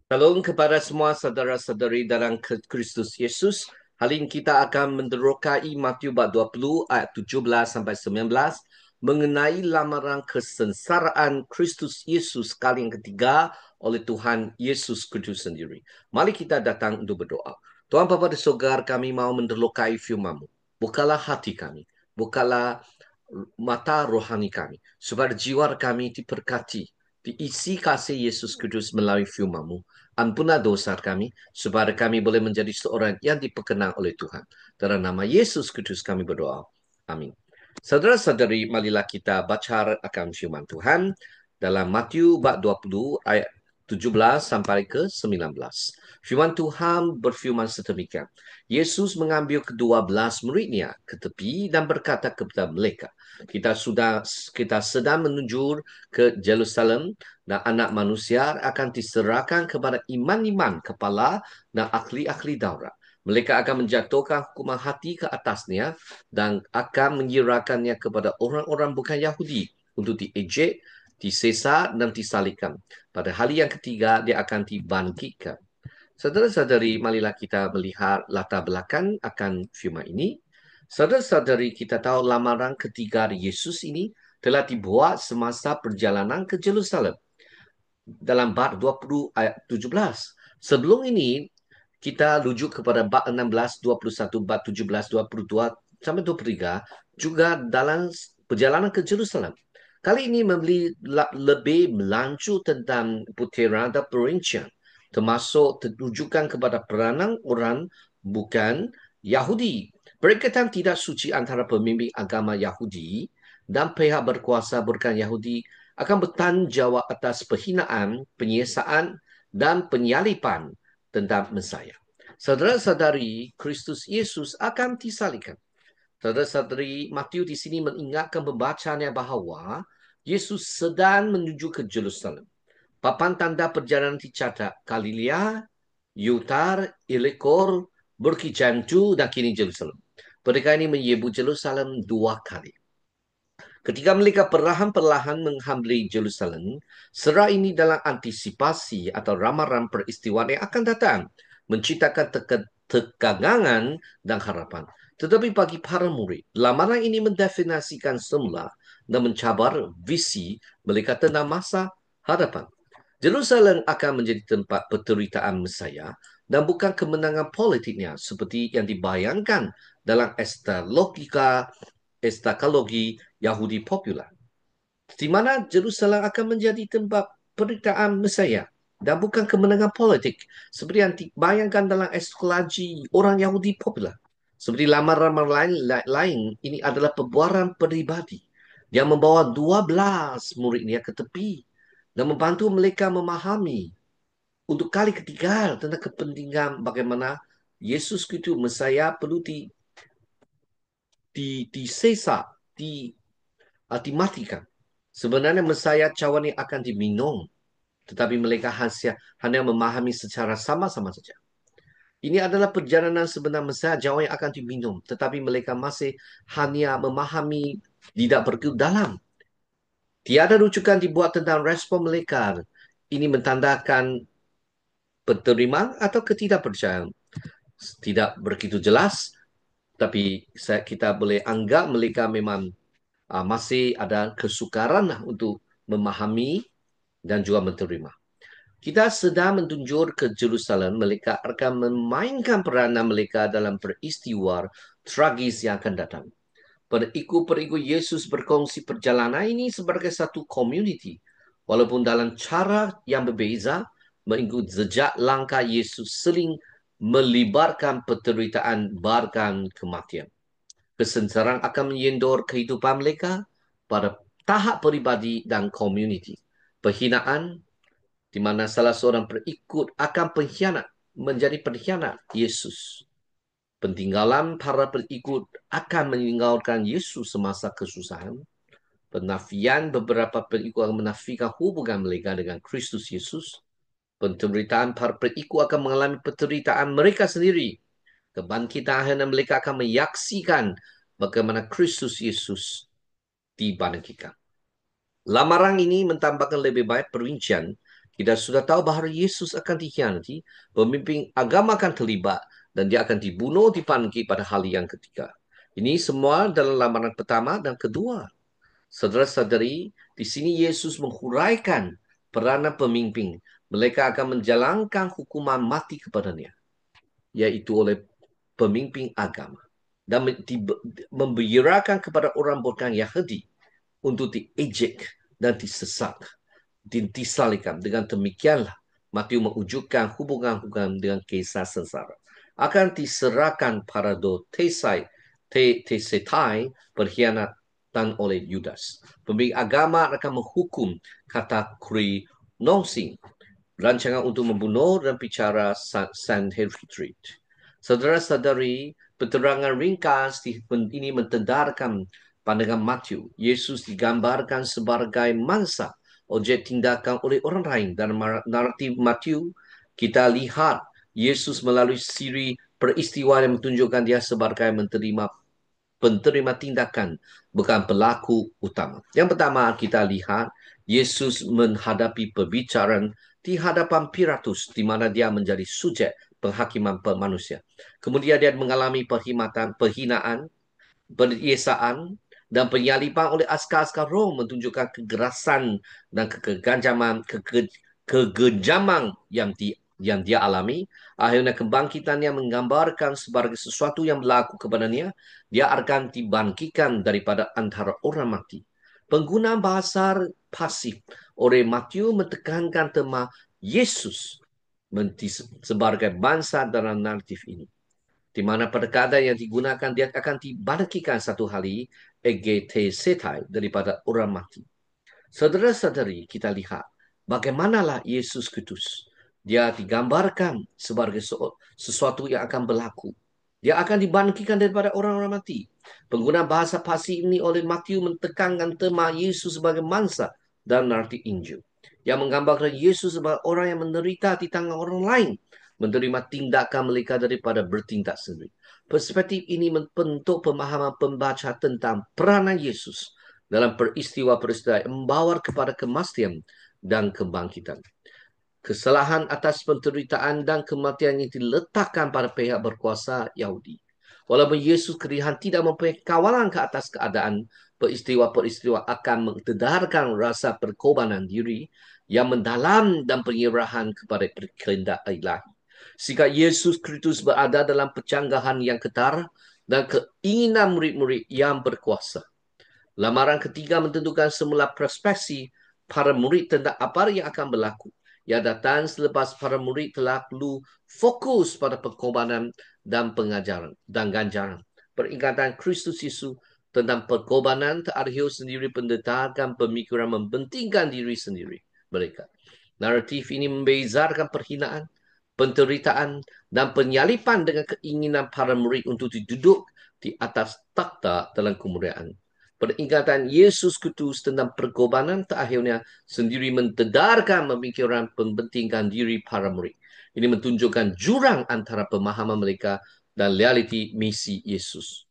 Shalom kepada semua saudara-saudari dalam Kristus Yesus. Hari ini kita akan menerokai Matius bab 20 ayat 17 sampai 19 mengenai lamaran kesengsaraan Kristus Yesus kali yang ketiga oleh Tuhan Yesus Kristus sendiri. Mari kita datang untuk berdoa. Tuhan Bapa di surga, kami mau menerokai firman-Mu. Bukalah hati kami, bukalah mata rohani kami, supaya jiwa kami diberkati, diisi kasih Yesus Kristus melalui firman-Mu. Ampunilah dosa kami, supaya kami boleh menjadi seorang yang diperkenan oleh Tuhan. Dalam nama Yesus Kristus kami berdoa. Amin. Saudara-saudari, marilah kita baca akan firman Tuhan dalam Matius bab 20 ayat 17 sampai ke 19. Firman Tuhan berfirman sedemikian. Yesus mengambil ke-12 muridnya ke tepi dan berkata kepada mereka, kita sedang menuju ke Yerusalem dan anak manusia akan diserahkan kepada imam-imam kepala dan ahli-ahli Taurat. Mereka akan menjatuhkan hukuman hati ke atasnya dan akan menyerahkannya kepada orang-orang bukan Yahudi untuk diejek, disesat dan disalibkan. Pada hari yang ketiga, dia akan dibangkitkan. Saudara-saudari, marilah kita melihat latar belakang akan firman ini. Saudara-saudari, kita tahu lamaran ketiga Yesus ini telah dibuat semasa perjalanan ke Yerusalem dalam bab 20 ayat 17. Sebelum ini, kita rujuk kepada bab 16, 21, bab 17, 22 sampai 23 juga dalam perjalanan ke Jerusalem. Kali ini lebih melanjut tentang putaran dan perincian, termasuk terujukan kepada peranan orang bukan Yahudi. Perikatan tidak suci antara pemimpin agama Yahudi dan pihak berkuasa bukan Yahudi akan bertanggung jawab atas penghinaan, penyiasaan dan penyalipan tentang Mesias. Saudara-saudari, Kristus Yesus akan disalibkan. Saudara-saudari, Matius di sini mengingatkan pembacanya bahawa Yesus sedang menuju ke Yerusalem. Papan tanda perjalanan dicatat Galilea, Yutar, Ilikor, Berkijantu dan kini Jerusalem. Mereka ini menyebut Jerusalem dua kali. Ketika mereka perlahan-perlahan menghampiri Jerusalem, serah ini dalam antisipasi atau ramalan peristiwa yang akan datang, menciptakan tegangan dan harapan. Tetapi bagi para murid, lamaran ini mendefinisikan semula dan mencabar visi mereka tentang masa hadapan. Jerusalem akan menjadi tempat penderitaan Mesias dan bukan kemenangan politiknya seperti yang dibayangkan dalam eskatologi Yahudi popular, di mana Jerusalem akan menjadi tempat penderitaan Mesias dan bukan kemenangan politik seperti yang dibayangkan dalam eskatologi orang Yahudi popular. Seperti lamaran lain, ini adalah pembuaran peribadi yang membawa 12 muridnya ke tepi dan membantu mereka memahami untuk kali ketiga tentang kepentingan bagaimana Yesus Kristus Mesias perlu disesa, dimatikan. Sebenarnya Mesias cawan ini akan diminum, tetapi mereka hanya memahami secara sama-sama saja. Ini adalah perjalanan sebenar Mesias cawan yang akan diminum, tetapi mereka masih hanya memahami tidak pergi dalam. Tiada rujukan dibuat tentang respon mereka. Ini mentandakan penerimaan atau ketidakpercayaan. Tidak begitu jelas, tapi kita boleh anggap mereka memang masih ada kesukaran untuk memahami dan juga menerima. Kita sedang menunjuk ke Jerusalem, mereka akan memainkan peranan mereka dalam peristiwa tragis yang akan datang. Perikut-perikut Yesus berkongsi perjalanan ini sebagai satu community, walaupun dalam cara yang berbeza, mengikut jejak langkah Yesus seling melibatkan penderitaan bahkan kematian. Kesengsaraan akan menyendor kehidupan mereka pada tahap pribadi dan community. Penghinaan, di mana salah seorang perikut akan menjadi pengkhianat Yesus. Pentinggalan para perikut akan meninggalkan Yesus semasa kesusahan. Penafian beberapa perikut akan menafikan hubungan mereka dengan Kristus Yesus. Penderitaan para perikut akan mengalami penderitaan mereka sendiri. Kebangkitan akhirnya mereka akan menyaksikan bagaimana Kristus Yesus dibangkitkan. Lamaran ini mentambahkan lebih baik perincian Kita sudah tahu bahawa Yesus akan dikhianati, pemimpin agama akan terlibat, dan dia akan dibunuh di pangki pada hari yang ketiga. Ini semua dalam lamaran pertama dan kedua. Saudara-saudari, di sini Yesus menghuraikan peranan pemimpin. Mereka akan menjalankan hukuman mati kepadanya, yaitu oleh pemimpin agama. Dan membirakan kepada orang bukan Yahudi untuk diejek dan disesat, disalibkan. Dengan demikianlah Matius mewujudkan hubungan-hubungan dengan kisah sengsara. Akan diserahkan pada Tesetai berkhianatan oleh Yudas. Pemimpin agama akan menghukum kategori rancangan untuk membunuh dan bicara Sanhedrin. Saudara-saudari, keterangan ringkas ini mentedarkan pandangan Matius. Yesus digambarkan sebagai mangsa, objek tindakan oleh orang lain. Dalam naratif Matius, kita lihat Yesus melalui siri peristiwa yang menunjukkan dia sebagai penerima tindakan, bukan pelaku utama. Yang pertama, kita lihat Yesus menghadapi perbicaraan di hadapan Pilatus, di mana dia menjadi subjek penghakiman manusia. Kemudian dia mengalami penghinaan, periesaan, dan penyaliban oleh askar-askar Rom, menunjukkan kegerasan dan kegejaman yang dia alami. Akhirnya kebangkitannya menggambarkan sebagai sesuatu yang berlaku kepadanya. Dia akan dibangkitkan daripada antara orang mati. Penggunaan bahasa pasif oleh Matius menekankan tema Yesus sebagai bangsa dalam naratif ini, di mana pada keadaan yang digunakan dia akan dibangkitkan satu hari setai daripada orang mati. Saudara-saudari, kita lihat bagaimanalah Yesus Kristus. Dia digambarkan sebagai sesuatu yang akan berlaku. Dia akan dibangkitkan daripada orang-orang mati. Penggunaan bahasa pasif ini oleh Matius menekankan tema Yesus sebagai mangsa dan naratif Injil, yang menggambarkan Yesus sebagai orang yang menderita di tangan orang lain, menerima tindakan mereka daripada bertindak sendiri. Perspektif ini membentuk pemahaman pembaca tentang peranan Yesus dalam peristiwa-peristiwa yang membawa kepada kematian dan kebangkitan. Kesalahan atas penderitaan dan kematian yang diletakkan pada pihak berkuasa Yahudi. Walaupun Yesus kelihatin tidak mempunyai kawalan ke atas keadaan, peristiwa-peristiwa akan mentedarkan rasa perkorbanan diri yang mendalam dan penyerahan kepada kehendak ilahi. Sehingga Yesus Kristus berada dalam pencanggahan yang ketar dan keinginan murid-murid yang berkuasa. Lamaran ketiga mententukan semula perspektif para murid tentang apa yang akan berlaku. Ia datang selepas para murid telah perlu fokus pada pengorbanan dan pengajaran dan ganjaran. Peringatan Kristus Yesus tentang pengorbanan terakhir sendiri pendekatan pemikiran mempentingkan diri sendiri mereka. Naratif ini membezarkan perhinaan, penderitaan, dan penyalipan dengan keinginan para murid untuk duduk di atas takhta dalam kemuliaan. Peringatan Yesus Kristus tentang perkorbanan akhirnya sendiri mentedarkan pemikiran pembentingkan diri para murid. Ini menunjukkan jurang antara pemahaman mereka dan realiti misi Yesus.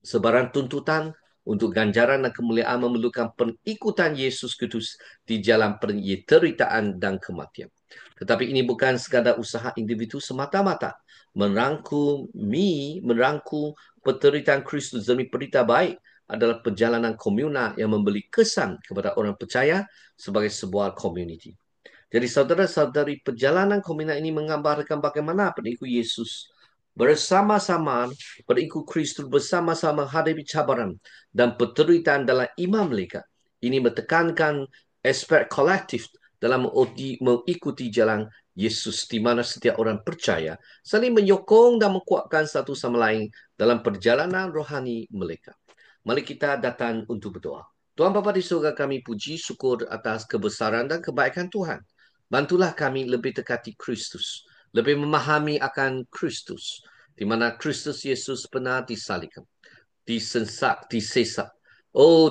Sebarang tuntutan untuk ganjaran dan kemuliaan memerlukan pengikutan Yesus Kristus di jalan penderitaan dan kematian. Tetapi ini bukan sekadar usaha individu semata-mata. Merangkum penderitaan Kristus demi berita baik adalah perjalanan komunal yang memberi kesan kepada orang percaya sebagai sebuah komuniti. Jadi saudara-saudari, perjalanan komunal ini menggambarkan bagaimana pengikut Yesus bersama-sama, pengikut Kristus bersama-sama menghadapi cabaran dan penderitaan dalam iman mereka. Ini menekankan aspek kolektif dalam mengikuti jalan Yesus, di mana setiap orang percaya saling menyokong dan menguatkan satu sama lain dalam perjalanan rohani mereka. Mari kita datang untuk berdoa. Tuhan Bapa di surga, kami puji syukur atas kebesaran dan kebaikan Tuhan. Bantulah kami lebih dekati Kristus, lebih memahami akan Kristus, di mana Kristus Yesus pernah disalibkan, disesat,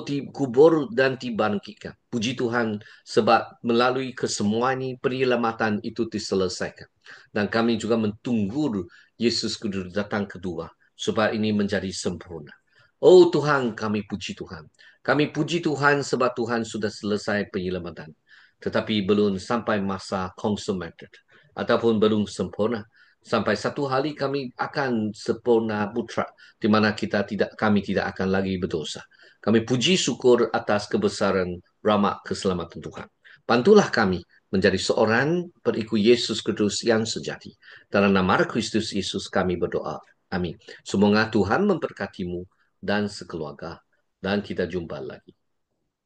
dikubur dan dibangkitkan. Puji Tuhan sebab melalui kesemuaan ini penyelamatan itu diselesaikan. Dan kami juga mentunggu Yesus Kristus datang kedua supaya ini menjadi sempurna. Oh Tuhan, kami puji Tuhan. Kami puji Tuhan sebab Tuhan sudah selesai penyelamatan. tetapi belum sampai masa consummated ataupun belum sempurna. Sampai satu hari kami akan sempurna putra, di mana kami tidak akan lagi berdosa. Kami puji syukur atas kebesaran rahmat keselamatan Tuhan. Bantulah kami menjadi seorang pengikut Yesus Kristus yang sejati. Dalam nama Kristus Yesus kami berdoa. Amin. Semoga Tuhan memberkatimu dan sekeluarga. Dan kita jumpa lagi.